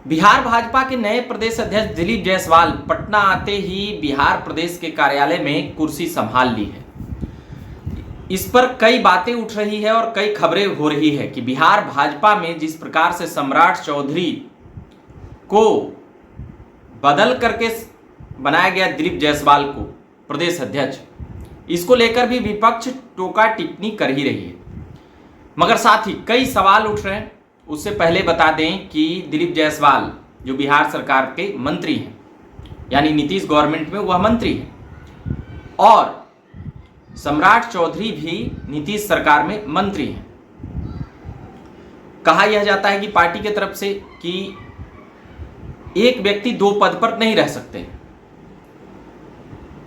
बिहार भाजपा के नए प्रदेश अध्यक्ष दिलीप जायसवाल पटना आते ही बिहार प्रदेश के कार्यालय में कुर्सी संभाल ली है। इस पर कई बातें उठ रही है और कई खबरें हो रही है कि बिहार भाजपा में जिस प्रकार से सम्राट चौधरी को बदल करके बनाया गया दिलीप जायसवाल को प्रदेश अध्यक्ष, इसको लेकर भी विपक्ष टोका टिप्पणी कर ही रही है, मगर साथ ही कई सवाल उठ रहे हैं। उससे पहले बता दें कि दिलीप जायसवाल जो बिहार सरकार के मंत्री हैं, यानी नीतीश गवर्नमेंट में वह मंत्री हैं, और सम्राट चौधरी भी नीतीश सरकार में मंत्री हैं। कहा यह जाता है कि पार्टी की तरफ से कि एक व्यक्ति दो पद पर नहीं रह सकते,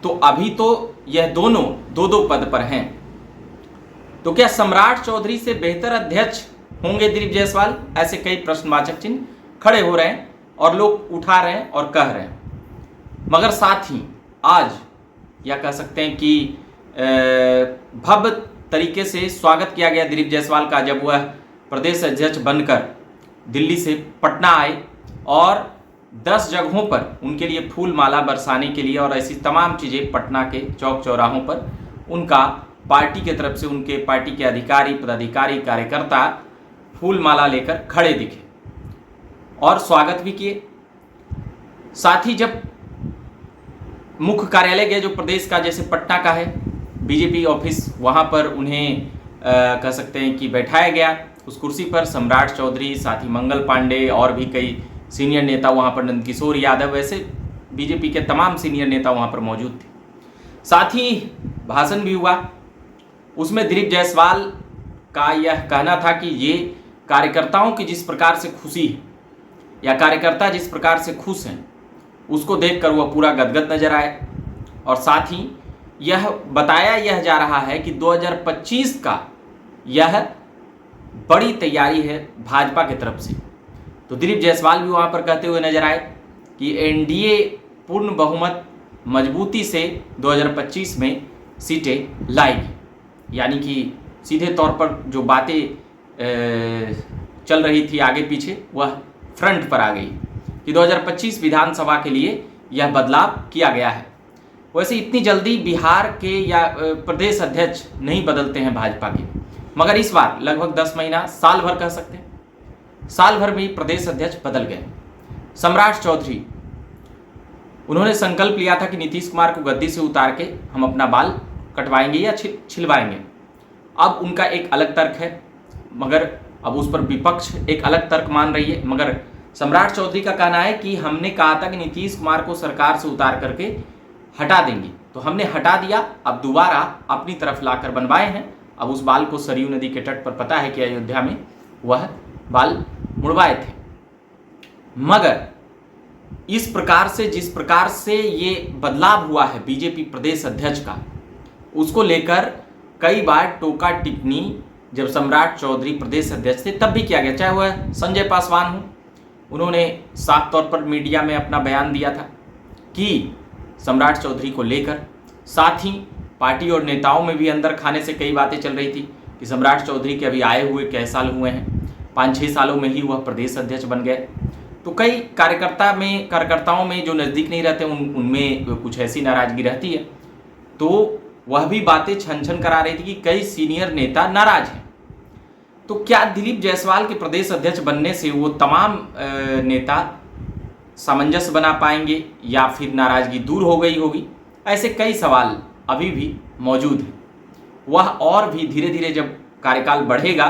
तो अभी तो यह दोनों दो पद पर हैं। तो क्या सम्राट चौधरी से बेहतर अध्यक्ष होंगे दिलीप जायसवाल? ऐसे कई प्रश्नवाचक चिन्ह खड़े हो रहे हैं और लोग उठा रहे हैं और कह रहे हैं। मगर साथ ही आज या कह सकते हैं कि भव्य तरीके से स्वागत किया गया दिलीप जायसवाल का, जब वह प्रदेश अध्यक्ष बनकर दिल्ली से पटना आए और 10 जगहों पर उनके लिए फूल माला बरसाने के लिए और ऐसी तमाम चीज़ें पटना के चौक चौराहों पर उनका पार्टी की तरफ से उनके पार्टी के अधिकारी, पदाधिकारी, कार्यकर्ता फूल माला लेकर खड़े दिखे और स्वागत भी किए। साथ ही जब मुख्य कार्यालय गए जो प्रदेश का, जैसे पटना का है बीजेपी ऑफिस, वहां पर उन्हें कह सकते हैं कि बैठाया गया उस कुर्सी पर। सम्राट चौधरी, साथ ही मंगल पांडे और भी कई सीनियर नेता वहां पर, नंदकिशोर यादव, वैसे बीजेपी के तमाम सीनियर नेता वहां पर मौजूद थे। साथ ही भाषण भी हुआ, उसमें दिलीप जायसवाल का यह कहना था कि ये कार्यकर्ताओं की जिस प्रकार से खुशी है या कार्यकर्ता जिस प्रकार से खुश हैं, उसको देखकर वह पूरा गदगद नजर आए। और साथ ही यह बताया यह जा रहा है कि 2025 का यह बड़ी तैयारी है भाजपा की तरफ से। तो दिलीप जायसवाल भी वहाँ पर कहते हुए नजर आए कि एनडीए पूर्ण बहुमत मजबूती से 2025 में सीटें लाएगी, यानी कि सीधे तौर पर जो बातें चल रही थी आगे पीछे वह फ्रंट पर आ गई कि 2025 विधानसभा के लिए यह बदलाव किया गया है। वैसे इतनी जल्दी बिहार के या प्रदेश अध्यक्ष नहीं बदलते हैं भाजपा के, मगर इस बार लगभग 10 महीना, साल भर कह सकते हैं, साल भर में ही प्रदेश अध्यक्ष बदल गए। सम्राट चौधरी, उन्होंने संकल्प लिया था कि नीतीश कुमार को गद्दी से उतार के हम अपना बाल कटवाएंगे या छिलवाएंगे। अब उनका एक अलग तर्क है, मगर अब उस पर विपक्ष एक अलग तर्क मान रही है। मगर सम्राट चौधरी का कहना है कि हमने कहा था कि नीतीश कुमार को सरकार से उतार करके हटा देंगे, तो हमने हटा दिया, अब दोबारा अपनी तरफ लाकर बनवाए हैं। अब उस बाल को सरयू नदी के तट पर, पता है कि अयोध्या में वह बाल मुड़वाए थे। मगर इस प्रकार से, जिस प्रकार से ये बदलाव हुआ है बीजेपी प्रदेश अध्यक्ष का, उसको लेकर कई बार टोका टिप्पणी जब सम्राट चौधरी प्रदेश अध्यक्ष थे तब भी किया गया, चाहे वह संजय पासवान हो, उन्होंने साफ तौर पर मीडिया में अपना बयान दिया था कि सम्राट चौधरी को लेकर। साथ ही पार्टी और नेताओं में भी अंदर खाने से कई बातें चल रही थी कि सम्राट चौधरी के अभी आए हुए कई साल हुए हैं, 5-6 सालों में ही वह प्रदेश अध्यक्ष बन गए। तो कई कार्यकर्ताओं में जो नज़दीक नहीं रहते उनमें कुछ ऐसी नाराजगी रहती है। तो वह भी बातें छन छन करा रही थी कि कई सीनियर नेता नाराज हैं। तो क्या दिलीप जायसवाल के प्रदेश अध्यक्ष बनने से वो तमाम नेता सामंजस्य बना पाएंगे या फिर नाराजगी दूर हो गई होगी? ऐसे कई सवाल अभी भी मौजूद हैं। वह और भी धीरे धीरे जब कार्यकाल बढ़ेगा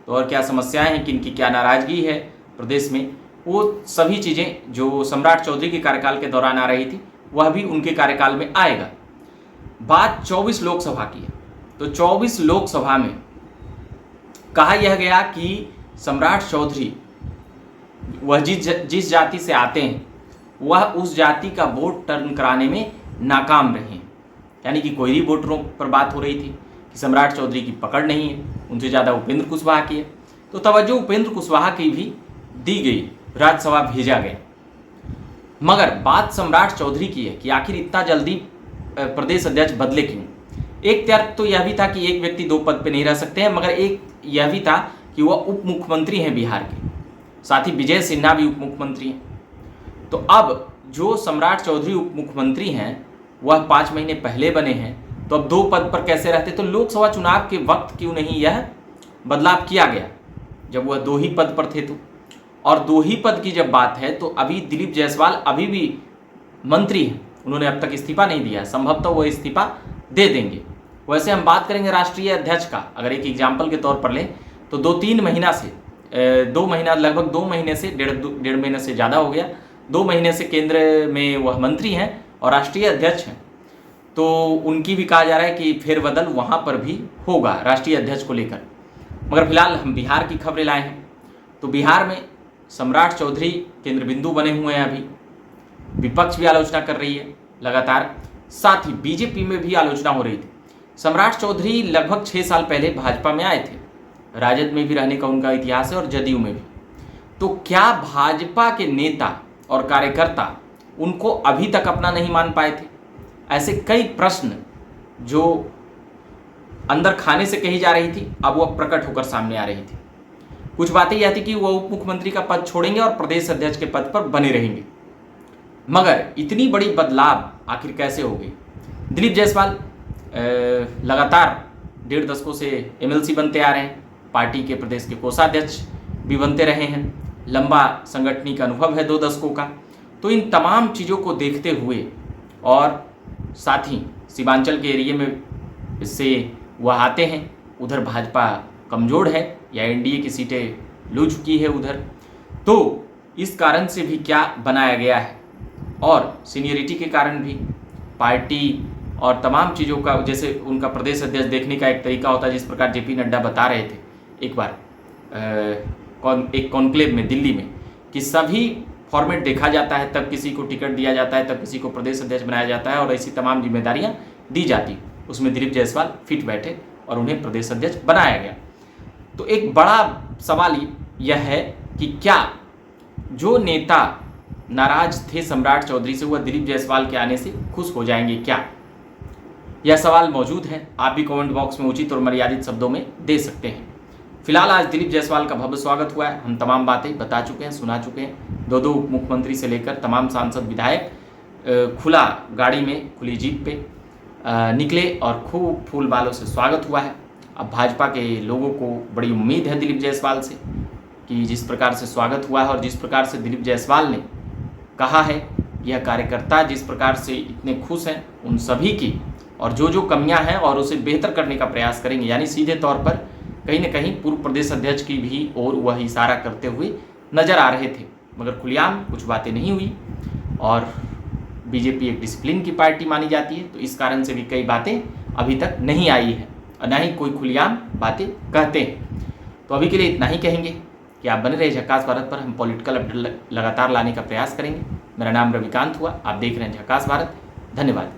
तो और क्या समस्याएं हैं, किनकी क्या नाराजगी है प्रदेश में, वो सभी चीज़ें जो सम्राट चौधरी के कार्यकाल के दौरान आ रही थी वह भी उनके कार्यकाल में आएगा। बात 24 लोकसभा की है, तो 24 लोकसभा में कहा यह गया कि सम्राट चौधरी वह जिस जाति से आते हैं वह उस जाति का वोट टर्न कराने में नाकाम रहे हैं। यानी कि कोयरी वोटरों पर बात हो रही थी कि सम्राट चौधरी की पकड़ नहीं है, उनसे ज़्यादा उपेंद्र कुशवाहा की है, तो तवज्जो उपेंद्र कुशवाहा की भी दी गई, राज्यसभा भेजा गया। मगर बात सम्राट चौधरी की है कि आखिर इतना जल्दी प्रदेश अध्यक्ष बदले क्यों? एक तर्क तो यह भी था कि एक व्यक्ति दो पद पे नहीं रह सकते हैं, मगर एक यह भी था कि वह उप मुख्यमंत्री हैं बिहार के, साथ ही विजय सिन्हा भी उप मुख्यमंत्री हैं। तो अब जो सम्राट चौधरी उप मुख्यमंत्री हैं वह 5 महीने पहले बने हैं, तो अब 2 पद पर कैसे रहते? तो लोकसभा चुनाव के वक्त क्यों नहीं यह बदलाव किया गया जब वह 2 ही पद पर थे? तो और 2 ही पद की जब बात है तो अभी दिलीप जायसवाल अभी भी मंत्री हैं, उन्होंने अब तक इस्तीफा नहीं दिया, संभवतः वो इस्तीफा दे देंगे। वैसे हम बात करेंगे राष्ट्रीय अध्यक्ष का, अगर एक एग्जाम्पल के तौर पर लें तो 2-3 महीना से 2 महीना, लगभग 2 महीने से डेढ़ महीने से ज़्यादा हो गया, 2 महीने से केंद्र में वह मंत्री हैं और राष्ट्रीय अध्यक्ष हैं। तो उनकी भी कहा जा रहा है कि फेरबदल वहाँ पर भी होगा राष्ट्रीय अध्यक्ष को लेकर। मगर फिलहाल हम बिहार की खबरें लाए हैं। तो बिहार में सम्राट चौधरी केंद्र बिंदु बने हुए हैं। अभी विपक्ष भी आलोचना कर रही है लगातार, साथ ही बीजेपी में भी आलोचना हो रही थी। सम्राट चौधरी लगभग 6 साल पहले भाजपा में आए थे, राजद में भी रहने का उनका इतिहास है और जदयू में भी। तो क्या भाजपा के नेता और कार्यकर्ता उनको अभी तक अपना नहीं मान पाए थे? ऐसे कई प्रश्न जो अंदर खाने से कही जा रही थी अब वह प्रकट होकर सामने आ रही थी। कुछ बातें यह थी कि वह उप मुख्यमंत्री का पद छोड़ेंगे और प्रदेश अध्यक्ष के पद पर बने रहेंगे, मगर इतनी बड़ी बदलाव आखिर कैसे हो गई? दिलीप जायसवाल लगातार 1.5 दशकों से एमएलसी बनते आ रहे हैं, पार्टी के प्रदेश के कोषाध्यक्ष भी बनते रहे हैं, लंबा संगठनिक अनुभव है 2 दशकों का। तो इन तमाम चीज़ों को देखते हुए और साथ ही सीमांचल के एरिया में से वह आते हैं, उधर भाजपा कमज़ोर है या एनडीए की सीटें लू चुकी है उधर, तो इस कारण से भी क्या बनाया गया है और सीनियरिटी के कारण भी पार्टी और तमाम चीज़ों का, जैसे उनका प्रदेश अध्यक्ष देखने का एक तरीका होता है, जिस प्रकार जेपी नड्डा बता रहे थे एक बार एक कॉन्क्लेव में दिल्ली में, कि सभी फॉर्मेट देखा जाता है, तब किसी को टिकट दिया जाता है, तब किसी को प्रदेश अध्यक्ष बनाया जाता है और ऐसी तमाम जिम्मेदारियां दी जाती। उसमें दिलीप जायसवाल फिट बैठे और उन्हें प्रदेश अध्यक्ष बनाया गया। तो एक बड़ा सवाल यह है कि क्या जो नेता नाराज थे सम्राट चौधरी से वह दिलीप जायसवाल के आने से खुश हो जाएंगे क्या? यह सवाल मौजूद है, आप भी कमेंट बॉक्स में उचित और मर्यादित शब्दों में दे सकते हैं। फिलहाल आज दिलीप जायसवाल का भव्य स्वागत हुआ है, हम तमाम बातें बता चुके हैं, सुना चुके हैं। 2 उप मुख्यमंत्री से लेकर तमाम सांसद विधायक खुला गाड़ी में, खुली जीप पे निकले और खूब फूल बालों से स्वागत हुआ है। अब भाजपा के लोगों को बड़ी उम्मीद है दिलीप जायसवाल से कि जिस प्रकार से स्वागत हुआ है और जिस प्रकार से दिलीप जायसवाल ने कहा है, यह कार्यकर्ता जिस प्रकार से इतने खुश हैं उन सभी की, और जो जो कमियां हैं और उसे बेहतर करने का प्रयास करेंगे। यानी सीधे तौर पर कहीं न कहीं पूर्व प्रदेश अध्यक्ष की भी और वह इशारा करते हुए नजर आ रहे थे, मगर खुलेआम कुछ बातें नहीं हुई। और बीजेपी एक डिसिप्लिन की पार्टी मानी जाती है, तो इस कारण से भी कई बातें अभी तक नहीं आई है और न ही कोई खुलेआम बातें कहते हैं। तो अभी के लिए इतना ही कहेंगे कि आप बने रहे झकास भारत पर, हम पॉलिटिकल अपडेट लगातार लाने का प्रयास करेंगे। मेरा नाम रविकांत हुआ, आप देख रहे हैं झकास भारत। धन्यवाद।